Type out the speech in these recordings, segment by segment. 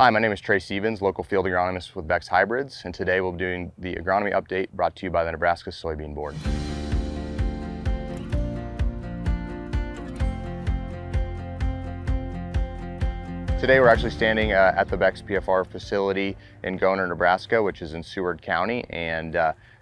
Hi, my name is Trey Stephens, local field agronomist with Beck's Hybrids, and today we'll be doing the agronomy update brought to you by the Nebraska Soybean Board. Today we're actually standing at the Beck's PFR facility in Goehner, Nebraska, which is in Seward County, and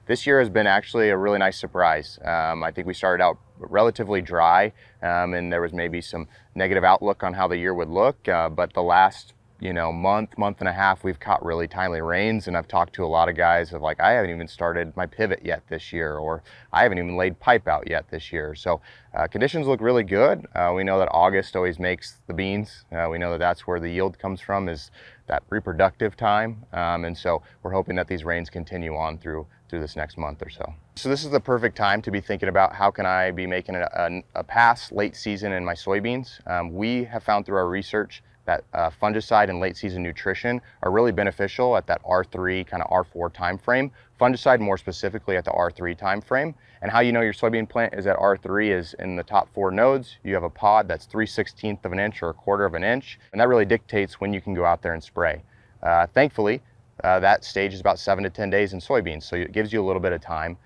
this year has been actually a really nice surprise. I think we started out relatively dry, and there was maybe some negative outlook on how the year would look, but the last month and a half, we've caught really timely rains, and I've talked to a lot of guys of like, I haven't even started my pivot yet this year, or I haven't even laid pipe out yet this year. So conditions look really good. We know that August always makes the beans. We know that that's where the yield comes from, is that reproductive time. And so we're hoping that these rains continue on through this next month or so. So this is the perfect time to be thinking about how can I be making a pass late season in my soybeans. We have found through our research that fungicide and late season nutrition are really beneficial at that R3, kind of R4 time frame. Fungicide more specifically at the R3 time frame. And how you know your soybean plant is at R3 is in the top 4 nodes. You have a pod that's 3/16 of an inch or 1/4 of an inch, and that really dictates when you can go out there and spray. Thankfully, that stage is about 7 to 10 days in soybeans, so it gives you a little bit of time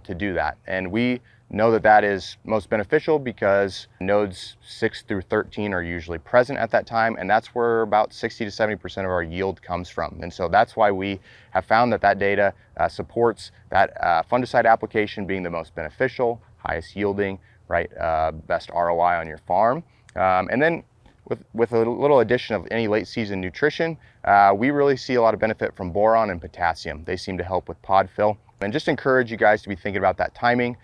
to do that. And we know that that is most beneficial because nodes 6 through 13 are usually present at that time, and that's where about 60 to 70% of our yield comes from. And so that's why we have found that that data supports that fungicide application being the most beneficial, highest yielding, right, best ROI on your farm. And then with a little addition of any late season nutrition, we really see a lot of benefit from boron and potassium. They seem to help with pod fill. And just encourage you guys to be thinking about that timing.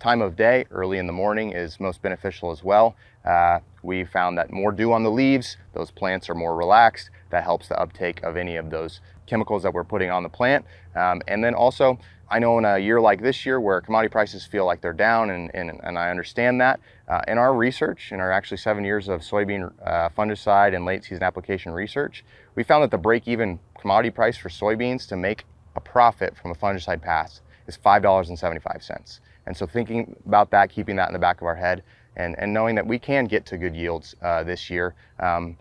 Time of day, early in the morning, is most beneficial as well. We found that more dew on the leaves, those plants are more relaxed. That helps the uptake of any of those chemicals that we're putting on the plant. And then also, I know in a year like this year where commodity prices feel like they're down, and I understand that, in our research, in our actually 7 years of soybean fungicide and late season application research, we found that the break-even commodity price for soybeans to make a profit from a fungicide pass is $5.75. And so thinking about that, keeping that in the back of our head, and knowing that we can get to good yields this year, and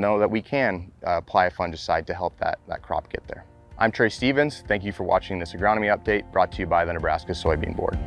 know that we can apply a fungicide to help that crop get there. I'm Trey Stephens. Thank you for watching this agronomy update brought to you by the Nebraska Soybean Board.